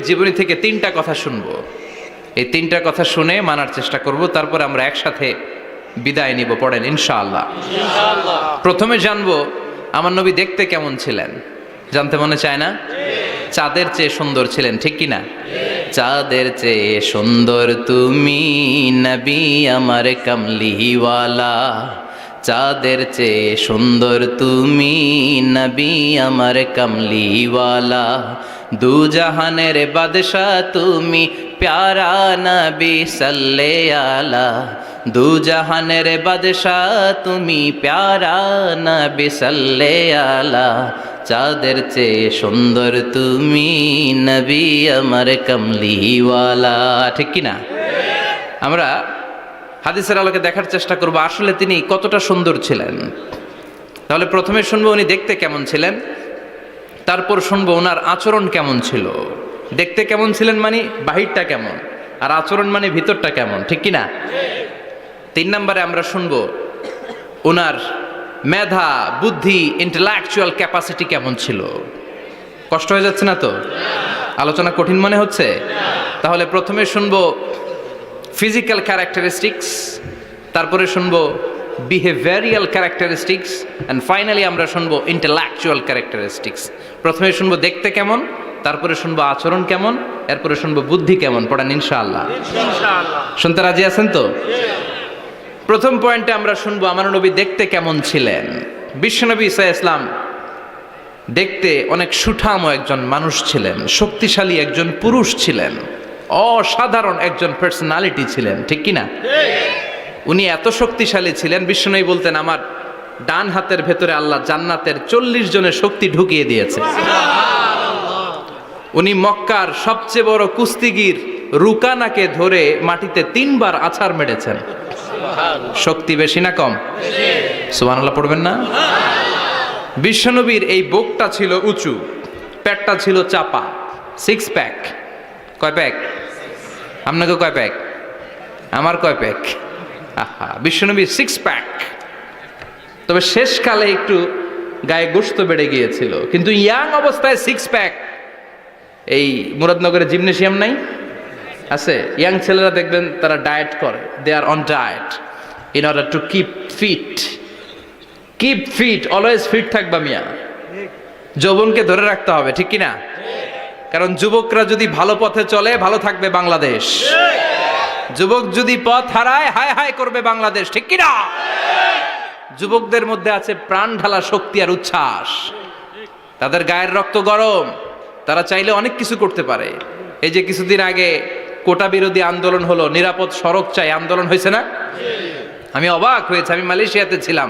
জীবনী থেকে 3টা কথা শুনবো। এই 3টা কথা শুনে মানার চেষ্টা করব, তারপর আমরা একসাথে বিদায় নিব। পড়েন ইনশাআল্লাহ। প্রথমে জানবো আমার নবী দেখতে কেমন ছিলেন। জানতে মনে চায় না? চাঁদের চেয়ে সুন্দর ছিলেন, ঠিক কি না? চাঁদের চেয়ে সুন্দর তুমি নবী আমার কামলিওয়ালা, চাঁদের চেয়ে সুন্দর তুমি নবী আমার কামলিওয়ালা, দু জাহানের বাদশাহ তুমি প্যারা নবী সাল্লে আলা, দু জাহানের বাদশাহ তুমি প্যারা নবী সাল্লে আলা, চাঁদের চেয়ে সুন্দর তুমি নবী আমার কামলিওয়ালা, ঠিক কি না? আমরা হাদিসের আলোকে দেখার চেষ্টা করব আসলে তিনি কতটা সুন্দর ছিলেন। তাহলে প্রথমে শুনবো উনি দেখতে কেমন ছিলেন, তারপর শুনবো ওনার আচরণ কেমন ছিল। দেখতে কেমন ছিলেন মানে বাহিরটা কেমন, আর আচরণ মানে ভিতরটা কেমন, ঠিক কি না? 3 নম্বরে আমরা শুনবো ওনার মেধা, বুদ্ধি, ইন্টেলেকচুয়াল ক্যাপাসিটি কেমন ছিল। কষ্ট হয়ে যাচ্ছে না তো? আলোচনা কঠিন মনে হচ্ছে? তাহলে প্রথমে শুনবো ফিজিক্যাল ক্যারেক্টারিস্টিক্স, তারপরে শুনবো বিহেভিয়ারিয়াল ক্যারেক্টারিস্টিক্স, অ্যান্ড ফাইনালি আমরা শুনবো ইন্টেলেকচুয়াল ক্যারেক্টারিস্টিক্স। প্রথমে শুনবো দেখতে কেমন, তারপরে শুনবো আচরণ কেমন, এরপরে শুনবো বুদ্ধি কেমন। পড়েন ইনশাআল্লাহ। শুনতে রাজি আছেন তো? প্রথম পয়েন্টে আমরা শুনবো আমার নবী দেখতে কেমন ছিলেন। বিশ্বনবী ঈসা ইসলাম দেখতে অনেক সুঠাম একজন মানুষ ছিলেন, শক্তিশালী একজন পুরুষ ছিলেন, অসাধারণ একজন পার্সোনালিটি ছিলেন, ঠিক কি না? উনি এত শক্তিশালী ছিলেন, বিশ্বনবী বলতেন আমার ডান হাতের ভেতরে আল্লাহ জান্নাতের 40 জনের শক্তি ঢুকিয়ে দিয়েছে। উনি মক্কার সবচেয়ে বড় কুস্তিগির রুকানাকে ধরে মাটিতে 3 বার আছাড় মেরেছেন। শক্তি বেশি না কম? সুবহানাল্লাহ পড়বেন না? বিশ্বনবীর এই বুকটা ছিল উঁচু, পেটটা ছিল চাপা, 6 প্যাক। কয় প্যাক? আপনাকে কয় প্যাক? আমার কয় প্যাক? আহা, বিশ্বনবীর 6 প্যাক। তবে শেষকালে একটু গায়ে গোশত বেড়ে গিয়েছিল, কিন্তু ইয়াং অবস্থায় 6 প্যাক। এই মুরাদনগরে জিমনেশিয়াম নাই? আছে। ইয়াং ছেলেরা দেখবেন তারা ডায়েট করে, they are on diet in order to keep fit. Keep fit, always fit থাকবা মিয়া। যৌবনকে ধরে রাখতে হবে, ঠিক কিনা? কারণ যুবকরা যদি ভালো পথে চলে ভালো থাকবে বাংলাদেশ, যুবক যদি পথ হারায় হায় হায় করবে বাংলাদেশ, ঠিক কিনা? যুবকদের মধ্যে আছে প্রাণ ঢালা শক্তি আর উচ্ছ্বাস, তাদের গায়ের রক্ত গরম, তারা চাইলে অনেক কিছু করতে পারে। এই যে কিছুদিন আগে কোটা বিরোধী আন্দোলন হলো, নিরাপদ সড়ক চাই আন্দোলন হয়েছে না? আমি অবাক হয়েছে, আমি মালয়েশিয়াতে ছিলাম,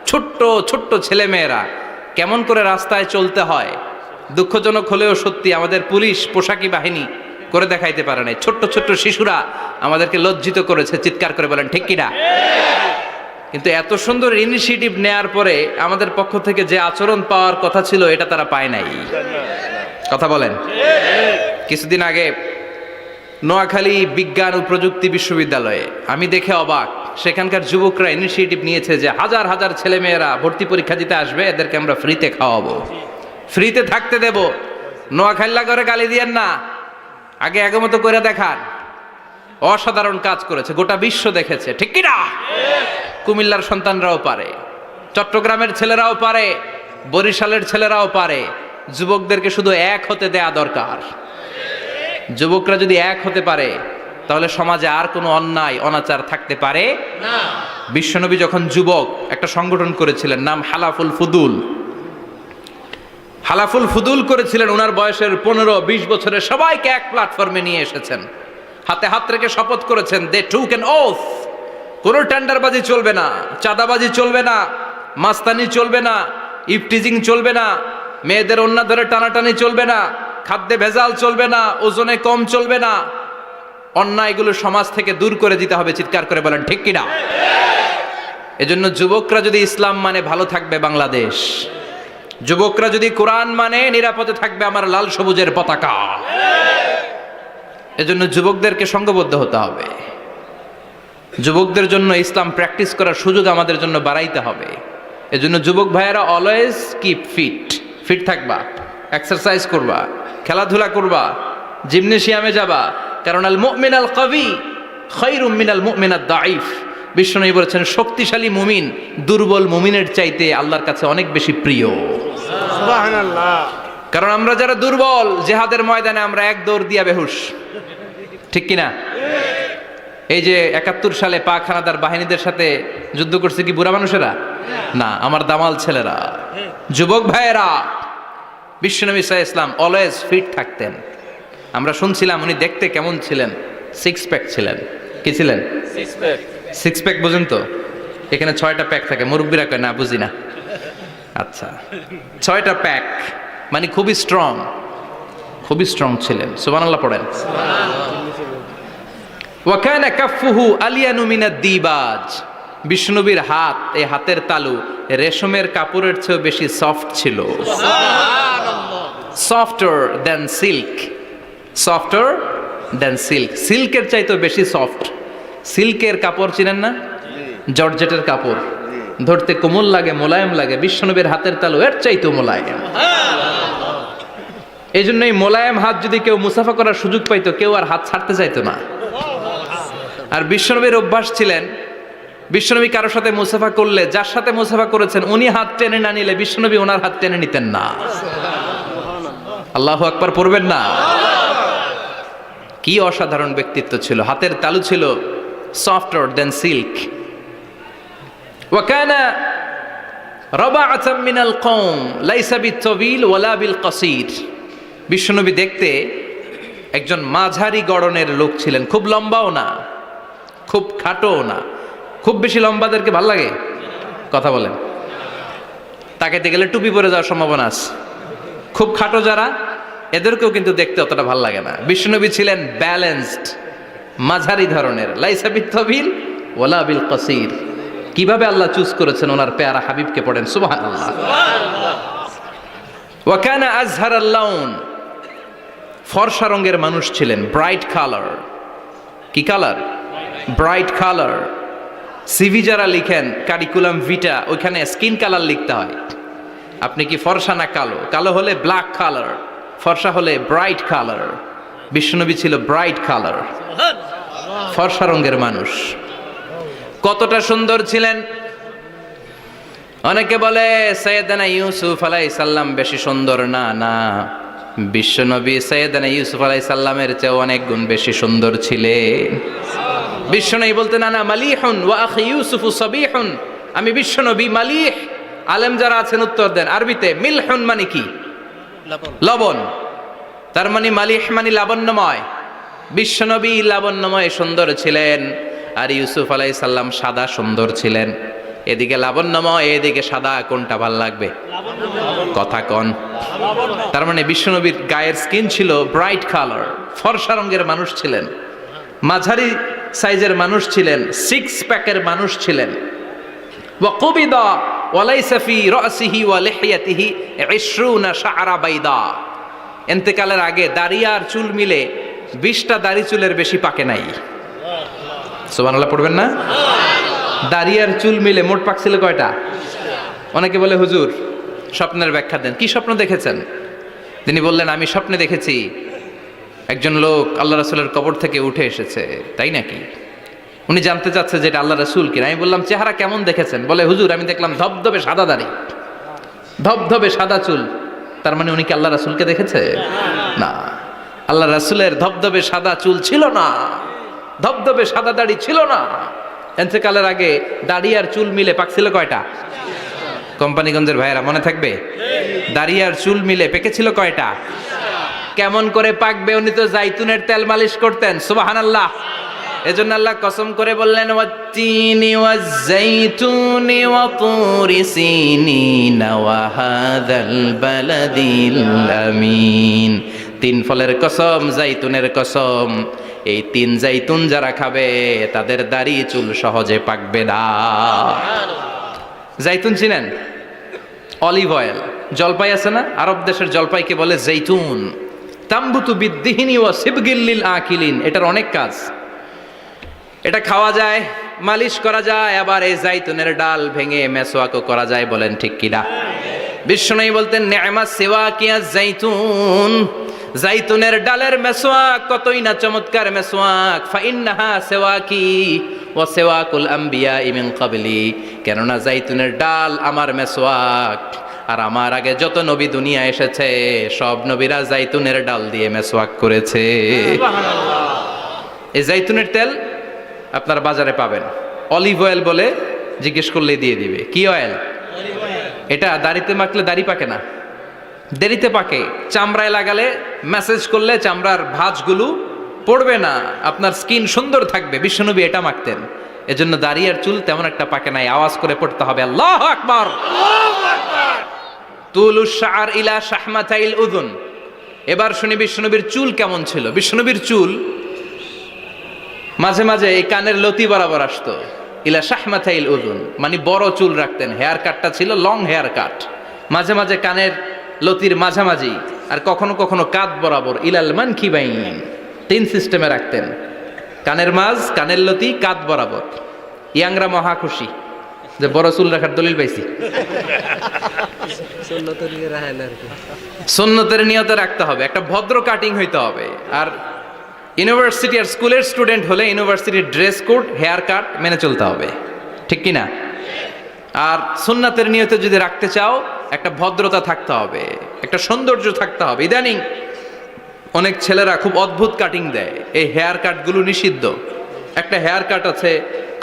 ছোট্ট ছোট্ট ছেলে মেয়েরা কেমন করে রাস্তায় চলতে হয় দুঃখজনক হলেও সত্যি আমাদের পুলিশ পোশাকি বাহিনী করে দেখাইতে পারে নাই। ছোট্ট ছোট্ট শিশুরা আমাদেরকে লজ্জিত করেছে, চিৎকার করে বলেন ঠিক কিনা? কিন্তু এত সুন্দর ইনিশিয়েটিভ নেয়ার পরে আমাদের পক্ষ থেকে যে আচরণ পাওয়ার কথা ছিল এটা তারা পায় নাই। কথা বলেন। কিছুদিন আগে নোয়াখালী বিজ্ঞান ও প্রযুক্তি বিশ্ববিদ্যালয়ে আমি দেখে অবাক, সেখানকার যুবকরা ইনিশিয়েটিভ নিয়েছে যে হাজার হাজার ছেলে মেয়েরা ভর্তি পরীক্ষা দিতে আসবে, এদেরকে আমরা ফ্রিতে খাওয়াবো, ফ্রিতে থাকতে দেব। নোয়াখালী করে গালি দিয়েন না, আগে আগমত করে দেখান। অসাধারণ কাজ করেছে, গোটা বিশ্ব দেখেছে, ঠিক কিনা? কুমিল্লার সন্তানরাও পারে, চট্টগ্রামের ছেলেরাও পারে, বরিশালের ছেলেরাও পারে। যুবকদেরকে শুধু এক হতে দেয়া দরকার। যুবকরা যদি এক হতে পারে তাহলে সমাজে আর কোনো অন্যায় অনাচার থাকতে পারে না। বিশ্বনবী যখন যুবক একটা সংগঠন করেছিলেন, নাম হালাফুল ফুদুল। হালাফুল ফুদুল করেছিলেন, ওনার বয়সের 15-20 বছরের সবাইকে এক প্ল্যাটফর্মে নিয়ে এসেছেন, হাতে হাত রেখে শপথ করেছেন, দে টুক অ্যান ওথ, কোনো টেন্ডারবাজি চলবে না, চাঁদাবাজি চলবে না, মাস্তানি চলবে না, ইফটিজিং চলবে না, মেয়েদের ওন্না ধরে টানাটানি চলবে না, খাদ্যে ভেজাল চলবে না, ওজনে কম চলবে না, অন্যায়গুলো সমাজ থেকে দূর করে দিতে হবে। চিৎকার করে বলেন ঠিক কিনা? এজন্য যুবকরা যদি ইসলাম মানে ভালো থাকবে বাংলাদেশ, যুবকরা যদি কোরআন মানে নিরাপদে থাকবে আমার লাল সবুজের পতাকা। এজন্য যুবকদেরকে সংঘবদ্ধ হতে হবে, যুবকদের জন্য ইসলাম প্র্যাকটিস করার সুযোগ আমাদের জন্য বাড়াইতে হবে। এজন্য যুবক ভাইয়েরা অলওয়েজ কিপ ফিট, ফিট থাকবা, এক্সারসাইজ করবা, খেলাধুলা করবা, জিমনেশিয়ামে যাবা, কারণ আল মুমিন আল কবি খায়রুম মিনাল মুমিন আদ দাঈফ। বিশ্বনবী বলেছেন শক্তিশালী মুমিন দুর্বল মুমিনের চাইতে আল্লাহর কাছে অনেক বেশি প্রিয়। সুবহানাল্লাহ। কারণ আমরা যারা দুর্বল জিহাদের ময়দানে আমরা এক দৌড় দিয়া বেহুশ, ঠিক কিনা? এই যে ৭১ সালে পাক হানাদার বাহিনীদের সাথে যুদ্ধ করছে কি বুড়া মানুষেরা? না, আমার দামাল ছেলেরা, যুবক ভাইয়েরা। বিশ্বনবী সাল্লাল্লাহু আলাইহি ওয়াসাল্লাম অলওয়েজ ফিট থাকতেন। আমরা শুনছিলাম উনি দেখতে কেমন ছিলেন, 6 প্যাক ছিলেন। কি ছিলেন? 6 প্যাক বুঝেন তো? এখানে 6টা প্যাক থাকে, মুরব্বীরা কয় না বুঝি না। আচ্ছা, 6টা প্যাক মানে খুবই স্ট্রং, খুবই স্ট্রং ছিলেন। সুবহানাল্লাহ পড়েন। ওয়া কানা কাফফুহু আলিয়ানু মিনাদ দিবাজ। বিষ্ণুনবীর হাত, এই হাতের তালু রেশমের কাপড়ের চেয়ে বেশি সফট ছিল। Softer than silk, softer than silk, সিল্কের চাইতে বেশি সফট। সিল্কের কাপড় চিনেন না? জর্জেটের কাপড় ধরতে কোমল লাগে, মোলায়েম লাগে। বিশ্বনবীর হাতের তালু এর চাইতেও মোলায়েম। এই জন্য এই মোলায়েম হাত যদি কেউ মুসাফা করার সুযোগ পাইতো, কেউ আর হাত ছাড়তে চাইতো না। আর বিশ্বনবীর অভ্যাস ছিলেন, বিশ্বনবী কারোর সাথে মুসাফা করলে যার সাথে মুসাফা করেছেন উনি হাত টেনে না নিলে বিশ্বনবী ওনার হাত টেনে নিতেন না। আল্লাহু আকবার পড়বেন না? কি অসাধারণ ব্যক্তিত্ব ছিল। হাতের তালু ছিল সফটার দেন সিল্ক। ওয়া কানা রাবাআতাম মিনাল কওম লাইসা বিত-তাবিল ওয়ালা বিল কাসীর। বিশ্বনবী দেখতে একজন মাঝারি গড়নের লোক ছিলেন, খুব লম্বাও না খুব খাটোও না। খুব বেশি লম্বাদেরকে ভাল লাগে? কথা বলেন। তাকাইতে গেলে টুপি পরে যাওয়ার সম্ভাবনা আছে। খুব খাটো যারা, এদেরকেও কিন্তু দেখতে অতটা ভাল লাগে না। বিশ্বনবী ছিলেন ব্যালেন্সড, মাঝারি ধরনের। লাইসা বিত-তাবিল ওয়ালা বিল কাসীর। কিভাবে আল্লাহ চুজ করেছেন ওনার পেয়ারা হাবিবকে, পড়েন সুবহানাল্লাহ। ওয়া কানা আযহারাল লাউন। ফর্সা রঙের মানুষ ছিলেন, ব্রাইট কালার। কি কালার? Bright colour. সিভি যারা লিখেন কারিকুলাম ভিটা, ওইখানে স্কিন কালার লিখতে হয়। আপনি কি ফর্সা না কালো? কালো হলে ব্ল্যাক কালার, ফর্সা হলে ব্রাইট কালার। বিশ্বনবী ছিল ব্রাইট কালার, ফর্সা রঙের মানুষ। কতটা সুন্দর ছিলেন! অনেকে বলে সাইয়েদনা ইউসুফ আলাইহিস সালাম বেশি সুন্দর। না না, বিশ্বনবী সাইয়েদনা ইউসুফ আলাইহিস সালামের চেয়ে অনেক গুণ বেশি সুন্দর ছিলেন। বিশ্বনবী বলতেন আনা মালিহুন ওয়া আখি ইউসুফু সাবিহুন। আমি বিশ্বনবী মালিহ। আলেম যারা আছেন উত্তর দেন আরবিতে। মিলহুন মানে কি? লবণ। তার মানে মালিহ মানে লাবণ্যময়। বিশ্বনবী লাবণ্যময় সুন্দর ছিলেন, আর ইউসুফ আলাইহিস সালাম সাদা সুন্দর ছিলেন। এদিকে লাবণ্যময়, এদিকে সাদা, কোনটা ভাল লাগবে? কথা কন। তার মানে বিশ্বনবীর গায়ের স্কিন ছিল ব্রাইট কালার, ফর্সা রঙের মানুষ ছিলেন, মাঝারি সাইজের মানুষ ছিলেন, 6 প্যাকের মানুষ ছিলেন। ওয়া কুবিদা ওয়া লাইসা ফি রাসিহি ওয়া লিহিয়াতিহি 20 শা'রা বাইদা। ইন্তেকালের আগে দাড়ি আর চুল মিলে 20টা দাড়ি চুলের বেশি পাকে নাই। সুবহানাল্লাহ পড়বেন না? দাড়ি আর চুল মিলে মোট পাকছিল কয়টা? অনেকে বলে হুজুর স্বপ্নের ব্যাখ্যা দেন। কি স্বপ্ন দেখেছেন? তিনি বললেন আমি স্বপ্নে দেখেছি একজন লোক আল্লাহ রাসূলের কবর থেকে উঠে এসেছে। তাই নাকি? উনি জানতে চাচ্ছে যে এটা আল্লাহ রাসূল কিনা। আমি বললাম চেহারা কেমন দেখেছেন? বলে হুজুর আমি দেখলাম ধবধবে সাদা দাড়ি, ধবধবে সাদা চুল। তার মানে উনি কি আল্লাহ রাসূলকে দেখেছে? না, আল্লাহ রাসূলের ধবধবে সাদা চুল ছিল না, ধবধবে সাদা দাড়ি ছিল না। ইন্তেকালের আগে দাড়ি আর চুল মিলে পাকছিল কয়টা? কোম্পানিগঞ্জের ভাইয়েরা মনে থাকবে? দাড়ি আর চুল মিলে পেকেছিল কয়টা? কেমন করে পাকবে? উনি তো জাইতুনের তেল মালিশ করতেন। সুবহানাল্লাহ। এজন্য আল্লাহ কসম করে বললেন ওয়াত-তিনি ওয়াজ-জাইতুনি ওয়া তুরি সিনিন ওয়া হাযাল বালাদিল আমিন। 3 ফলের কসম, জাইতুনের কসম। এই 3 জাইতুন যারা খাবে তাদের দাড়ি চুল সহজে পাকবে না। জাইতুন চিনেন? Olive oil. জলপাই আছে না? আরব দেশের জলপাইকে বলে জাইতুন। তাম্বুতু বিদ্দিহিনি ওয়া সিবগিল লিল আকিলিন। এটার অনেক কাজ। এটা খাওয়া যায়, মালিশ করা যায়, আবার এই জাইতুনের ডাল ভেঙে মেসওয়াকও করা যায়। বলেন ঠিক কিনা? বিশ্বনবী বলতেন নি'মাস সিওয়াকিয়াজ জাইতুন। জাইতুনের ডালের মেসওয়াক কতই না চমৎকার মেসওয়াক, ফাইন্নাহা সেওয়াকি ওয়া সেওয়াকুল আম্বিয়া মিন ক্বাবলি, কেননা জাইতুনের ডাল আমার মেসওয়াক, আর আমার আগে যত নবী দুনিয়া এসেছে সব নবীরা জাইতুনের ডাল দিয়ে মেসওয়াক করেছে। এই জাইতুনের তেল আপনার বাজারে পাবেন, অলিভ অয়েল বলে জিজ্ঞেস করলেই দিয়ে দিবে। কি অয়েল? এটা দাড়িতে মাখলে দাড়ি পাকে না, দেরিতে পাকে। চামড়ায় লাগালে ম্যাসেজ করলে চামড়ার ভাঁজগুলো পড়বে না, আপনার স্কিন সুন্দর থাকবে। বিশ্বনবী এটা মাখতেন, এজন্য দাড়ি আর চুল তেমন একটা পাকে নাই। আওয়াজ করে পড়তে হবে আল্লাহু আকবার। তুলুশ শাআর ইলা শাহমাতাইল উযুন। এবার শুনি বিশ্বনবীর চুল কেমন ছিল। বিশ্বনবীর চুল মাঝে মাঝে এই কানের লতি বরাবর আসতো। ইলা শাহমাতাইল উযুন মানে বড় চুল রাখতেন, হেয়ার কাটটা ছিল লং হেয়ার কাট, মাঝে মাঝে কানের লতির মাঝামাঝি, আর কখনো কখনো কাঁধ বরাবর। ইলাল মানকিবাইন, তিন সিস্টেমে রাখতেন, কানের মাঝ, কানের লতি, কাঁধ বরাবর। ইয়াংরা মহা খুশি যে বড় চুল রাখার দলিল পাইছি। সুন্নতের নিয়তে রাখতে হবে, একটা ভদ্র কাটিং হইতে হবে। আর ইউনিভার্সিটি আর স্কুলের স্টুডেন্ট হলে ইউনিভার্সিটির ড্রেস কোড, হেয়ার কাট মেনে চলতে হবে, ঠিক কি না? আর সুন্নাতের নিয়তে যদি রাখতে চাও একটা ভদ্রতা থাকতে হবে, একটা সৌন্দর্য থাকতে হবে। ইদানিং অনেক ছেলেরা খুব অদ্ভুত কাটিং দেয়, এই হেয়ার কাটগুলো নিষিদ্ধ। একটা হেয়ার কাট আছে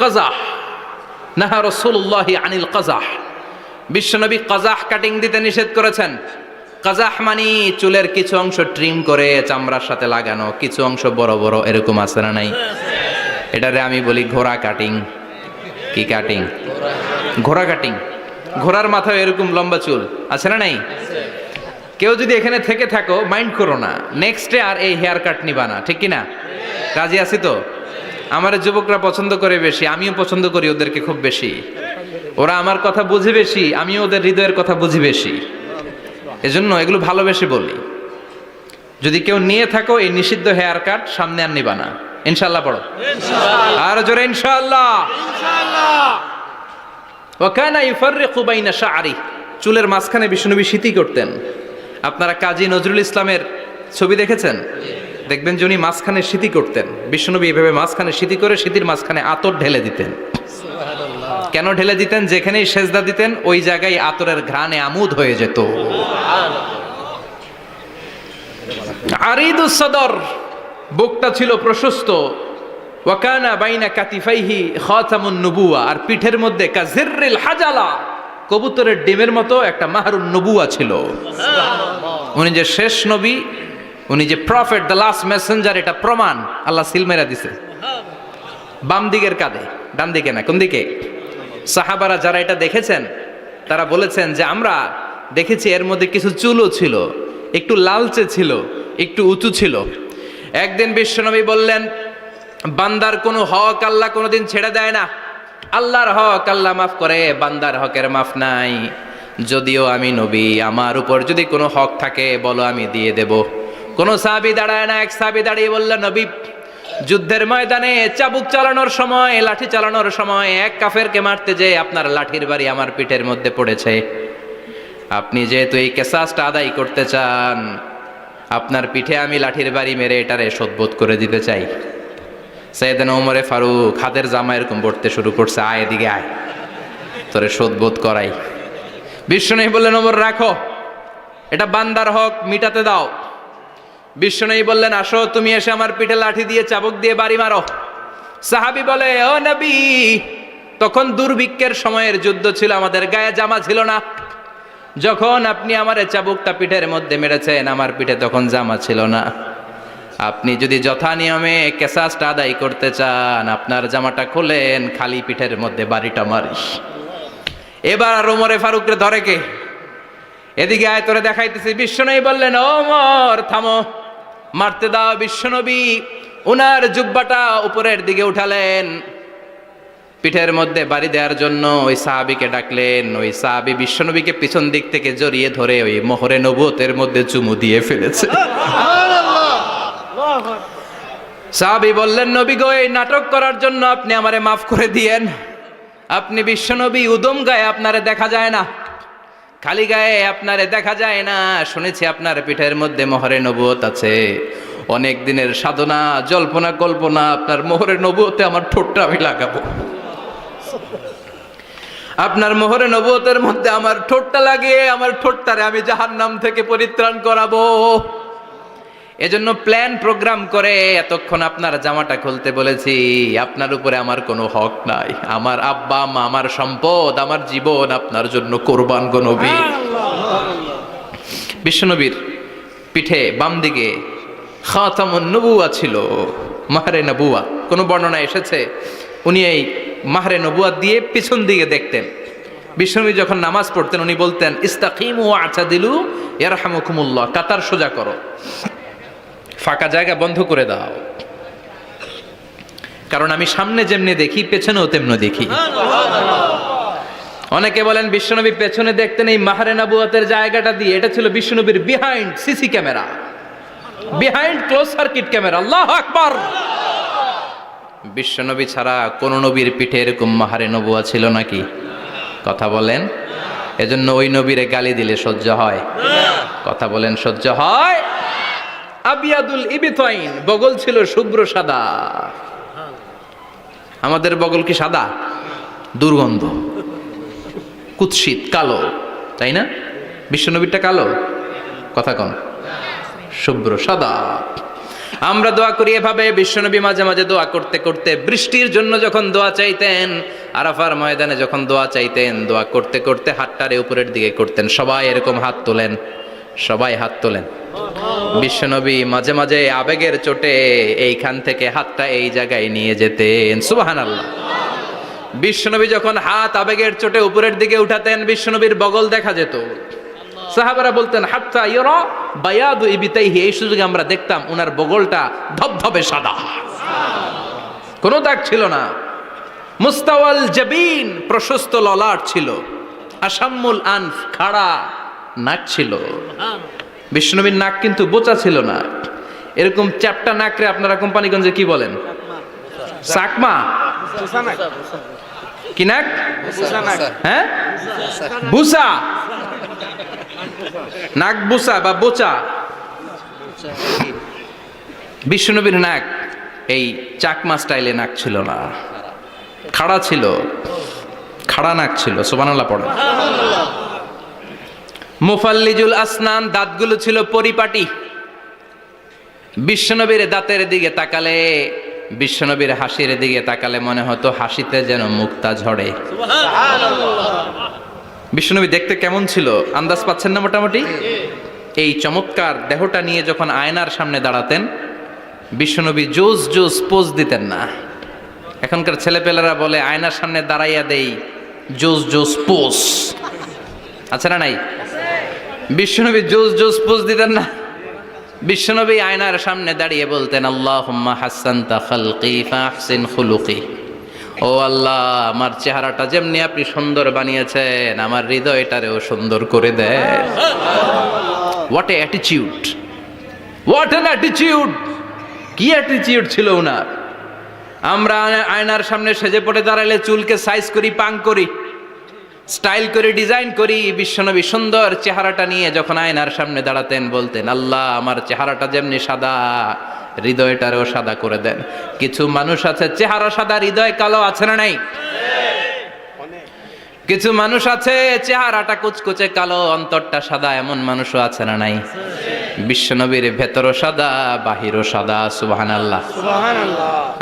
কাজাহ, নাহা রাসূলুল্লাহি আনিল কাজাহ, বিশ্বনবী কাজাহ কাটিং দিতে নিষেধ করেছেন। কাজাহ মানে চুলের কিছু অংশ ট্রিম করে চামড়ার সাথে লাগানো, কিছু অংশ বড় বড়, এরকম আছে না নাই? এটারে আমি বলি ঘোড়া কাটিং। কি কাটিং? ঘোড়া কাটিং। ঘোড়ার মাথায় এরকম লম্বা চুল আছে না নাই? কেউ যদি এখানে থেকে থাকো মাইন্ড করো না, নেক্সট ডে আর এই হেয়ার কাট নিবা না, ঠিক কি না? রাজি আছি তো? আমার যুবকরা পছন্দ করে বেশি, আমিও পছন্দ করি ওদেরকে খুব বেশি। ওরা আমার কথা বুঝে বেশি, আমিও ওদের হৃদয়ের কথা বুঝি বেশি, এজন্য এগুলো ভালোবেসে বলি। যদি কেউ নিয়ে থাকো এই নিষিদ্ধ হেয়ার কাট, সামনে আর নিবা না, ইনশাআল্লাহ। পড়ো আর জোরে ইনশাআল্লাহ। ওয়া কানা ইউফাররিকু বাইনা শা'রি, চুলের মাঝখানে বিশ্বনবী সিঁথি করতেন। আপনারা কাজী নজরুল ইসলামের ছবি দেখেছেন? দেখবেন যে উনি মাঝখানে সিঁথি করতেন। বিশ্বনবী এভাবে মাঝখানে সিঁথি করে সিঁথির মাঝখানে আতর ঢেলে দিতেন। কেন ঢেলে দিতেন? যেখানেই সেজদা দিতেন ওই জায়গায় আতরের ঘ্রাণে আমোদ হয়ে যেত। আরিদুস সদর, বুকটা ছিল প্রশস্ত। ওয়া কানা বাইনা কাতিফাইহি খাতামুন নবুওয়া, আর পিঠের মধ্যে কাজিররিল হাজালা, কবুতরের ডিমের মতো একটা মাহরুন নবুওয়া ছিল। উনি যে শেষ নবী, উনি যে প্রফেট, দ্য লাস্ট মেসেঞ্জার, এটা প্রমাণ আল্লাহ সিল মেরা দিছে। বাম দিকের কাঁধে, ডান দিকে না। কোন দিকে? সাহাবারা যারা এটা দেখেছেন তারা বলেছেন যে আমরা দেখেছি এর মধ্যে কিছু চুলও ছিল, একটু লালচে ছিল, একটু উঁচু ছিল। একদিন বিশ্বনবী বললেন, বান্দার কোনো হক আল্লাহ কোনোদিন ছেড়ে দেয় না। আল্লাহর হক আল্লাহ মাফ করে, বান্দার হকের মাফ নাই। যদিও আমি নবী, আমার উপর যদি কোনো হক থাকে বলো, আমি দিয়ে দেব। কোনো সাহাবী দাঁড়ায় না। এক সাহাবী দাঁড়িয়ে বললেন, নবী, যুদ্ধের ময়দানে চাবুক চালানোর সময়, লাঠি চালানোর সময় এক কাফেরকে মারতে যে আপনার লাঠির বাড়ি আমার পিঠের মধ্যে পড়েছে। আপনি যেহেতু এই কেসাসটা আদায় করতে চান, আপনার পিঠে আমি লাঠির বাড়ি মেরে এটারে শোধবোধ করে দিতে চাই। সাইয়েদনা ওমরে ফারুক হাতের জামা এরকম পড়তে শুরু করছে, আয় এদিকে আয়, তোরে শোধবোধ করাই। বিশ্বনবী বললেন, ওমর রাখো, এটা বান্দার হক, মিটাতে দাও। বিশ্বনবী বললেন, আসো, তুমি এসে আমার পিঠে লাঠি দিয়ে চাবুক দিয়ে বাড়ি মারো। সাহাবী বলে, ও নবী, তখন দুর্ভিক্ষের সময়ের যুদ্ধ ছিল, আমাদের গায়ে জামা ছিল না। যখন আপনি আমার চাবুকটা পিঠের মধ্যে মেরেছেন, আমার পিঠে তখন জামা ছিল না। আপনি যদি যথা নিয়মে কেসাসটা আদায় করতে চান, আপনার জামাটা খোলেন, খালি পিঠের মধ্যে বাড়িটা মারিস। এবার আর ওমরে ফারুকরে ধরে কে? এদিকে আয়, তোরে দেখাইতেছি। বিশ্বনবী বললেন, ওমর থামো, মারতে দাও। বিশ্বনবী ওনার জুব্বাটা উপরের দিকে উঠালেন, পিঠের মধ্যে বাড়ি দেওয়ার জন্য ওই সাহাবীকে ডাকলেন। ওই সাহাবী বিশ্বনবীকে পিছন দিক থেকে জড়িয়ে ধরে ওই মোহরে নবুয়তের মধ্যে চুমু দিয়ে ফেলেছে। সাহাবী বললেন, নবী গো, এই নাটক করার জন্য আপনি আমারে মাফ করে দিয়েন। আপনি বিশ্বনবী, উদম গায়ে আপনারে দেখা যায় না, খালি গায়ে আপনারে দেখা যায় না। শুনেছি আপনার পিঠের মধ্যে মোহরে নবুয়ত আছে। অনেক দিনের সাধনা, জল্পনা কল্পনা, আপনার মোহরে নবুয়তে আমার ঠোঁটটা আমি লাগাবো। আপনার মোহরে নবুয়তের মধ্যে আমার ঠোঁটটা লাগিয়ে আমার ঠোঁটটারে আমি জাহান্নাম থেকে পরিত্রাণ করাবো। এজন্য প্ল্যান প্রোগ্রাম করে এতক্ষণ আপনার জামাটা খুলতে বলেছি। আপনার উপরে আমার কোনো হক নাই। আমার আব্বা মা, আমার সম্পদ, আমার জীবন আপনার জন্য কোরবান গো নবী। বিশ্বনবীর পিঠে বাম দিকে খাতামুন নবুয়া ছিল, মাহরে নবুয়া। কোন বর্ণনা এসেছে উনি এই মাহরে নবুয়া দিয়ে পিছন দিকে দেখতেন। বিশ্বনবী যখন নামাজ পড়তেন উনি বলতেন ইস্তাকিমু ওয়া'তাদিলু ইয়ারহামুকুমুল্লাহ, কাতার সোজা করো, ফাঁকা জায়গা বন্ধ করে দাও। কারণ আমি সামনে যেমনি দেখি পেছনেও তেমনি দেখি। অনেকে বলেন বিশ্বনবী পেছনে দেখতেন এই মাহরে নবুয়াতের জায়গাটা দিয়ে। এটা ছিল বিশ্বনবীর behind CC camera, behind close circuit camera. আল্লাহু আকবার। বিশ্বনবী ছাড়া কোন নবীর পিঠে এরকম মাহরে নবুয়া ছিল নাকি? কথা বলেন। এজন্য ওই নবীরে গালি দিলে সহ্য হয়? কথা বলেন, সহ্য হয়? আবিয়াদুল ইবিতাইন, বগল ছিল শুভ্র সাদা। আমাদের বগল কি সাদা? দুর্গন্ধ, কুৎসিত, কালো, তাই না? বিশ্বনবীরটা কালো? কথা কন, শুভ্র সাদা। আমরা দোয়া করি এভাবে। বিশ্বনবী মাঝে মাঝে দোয়া করতে করতে বৃষ্টির জন্য যখন দোয়া চাইতেন, আরাফার ময়দানে যখন দোয়া চাইতেন, দোয়া করতে করতে হাতটারে উপরের দিকে করতেন। সবাই এরকম হাত তোলেন, সবাই হাত তোলেন। বিশ্বনবী মাঝে মাঝে আবেগের চোটে এইখান থেকে হাতটা এই জায়গায় নিয়ে যেতেন। সুবহানাল্লাহ। বিশ্বনবী যখন হাত আবেগের চোটে উপরের দিকে উঠাতেন, বিশ্বনবীর বগল দেখা যেত। সাহাবারা বলতেন হাত্তা ইয়ারা বায়াদু ইবিতাইহি, এই সুযোগে আমরা দেখতাম ওনার বগলটা ধবধবে সাদা, কোনো দাগ ছিল না। মুস্তাওয়াল জাবিন, প্রশস্ত ললাট ছিল। আসাম্মুল আনফ, খাড়া নাক ছিল। বিশ্বনবীর নাক কিন্তু বোচা ছিল না। এরকম চ্যাপটা নাকরে আপনারা কোম্পানিগঞ্জে কি বলেন? চাকমা। কি নাক? হ্যাঁ, বুসা। নাক বুসা বা বোচা। বিশ্বনবীর নাক এই চাকমা স্টাইলে নাক ছিল না, খাড়া ছিল, খাড়া নাক ছিল। সুবহানাল্লাহ পড়েন। মুফাল্লিজুল আসনান, দাঁতগুলো ছিল পরিপাটি। বিশ্বনবীর দাঁতের দিকে তাকালে, বিশ্বনবীর হাসির দিকে তাকালে মনে হতো হাসিতে যেন মুক্তা ঝরে। বিশ্বনবী দেখতে কেমন ছিল আন্দাজ পাচ্ছেন না মোটামুটি? এই চমৎকার দেহটা নিয়ে যখন আয়নার সামনে দাঁড়াতেন, বিশ্বনবী জোস জোস পোজ দিতেন না। এখনকার ছেলেপেলেরা বলে আয়নার সামনে দাঁড়াইয়া দেই জোস জোস পোজ, আছে না নাই? বিশ্বনবী জোস জোস পোজ দিতেন না। বিশ্বনবী আয়নার সামনে দাঁড়িয়ে বলতেন আল্লাহুম্মা হাসানতা খালকি ফাহসিন খুলুকি। ও আল্লাহ, আমার চেহারাটা যেমনি আপনি সুন্দর বানিয়েছেন, আমার হৃদয়টারেও সুন্দর করে দেন। What a attitude, what an attitude! কি অ্যাটিটিউড ছিল ওনার! আমরা আয়নার সামনে সেজে পড়ে দাঁড়ালে চুলকে সাইজ করি, পাং করি, স্টাইল করে, ডিজাইন করি। বিশ্বনবী সুন্দর চেহারাটা নিয়ে যখন আয়নার সামনে দাঁড়াতেন বলতেন আল্লাহ, আমার চেহারাটা যেমনি সাদা, হৃদয়টারেও সাদা করে দেন। কিছু মানুষ আছে চেহারা সাদা, হৃদয় কালো, আছে না নাই? কিছু মানুষ আছে চেহারাটা কুচকুচে কালো, অন্তরটা সাদা, এমন মানুষও আছে না নাই? বিশ্বনবীর ভেতরও সাদা, বাহিরও সাদা। সুবহানাল্লাহ।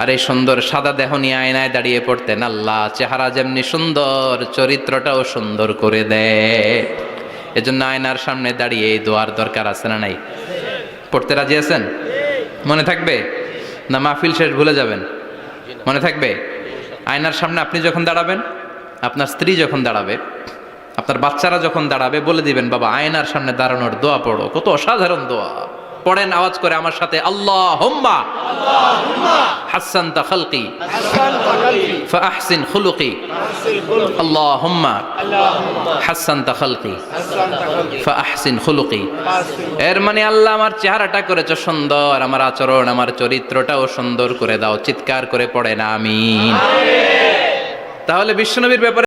আর এই সুন্দর সাদা দেহ নিয়ে আয়নায় দাঁড়িয়ে পড়তেন আল্লাহ, চেহারা যেমনি সুন্দর, চরিত্রটাও সুন্দর করে দেয়। এজন্য আয়নার সামনে দাঁড়িয়ে এই দোয়ার দরকার আছে না নাই? পড়তে রাজি আছেন? মনে থাকবে না মাহফিল শেষ ভুলে যাবেন? মনে থাকবে? আয়নার সামনে আপনি যখন দাঁড়াবেন, আপনার স্ত্রী যখন দাঁড়াবে, আপনার বাচ্চারা যখন দাঁড়াবে, বলে দিবেন বাবা আয়নার সামনে দাঁড়ানোর দোয়া পড়ো। কত অসাধারণ দোয়া! পড়েন আওয়াজ করে আমার সাথে, আল্লাহুম্মা হাসানতা খালকি ফাহসিন খুলুকি। আল্লাহুম্মা হাসানতা খালকি ফাহসিন খুলুকি। এর মানে আল্লাহ, আমার চেহারাটা করেছো সুন্দর, আমার আচরণ, আমার চরিত্রটাও সুন্দর করে দাও। চিৎকার করে পড়েন আমিন। তাহলে বিশ্বনবীর ব্যাপারে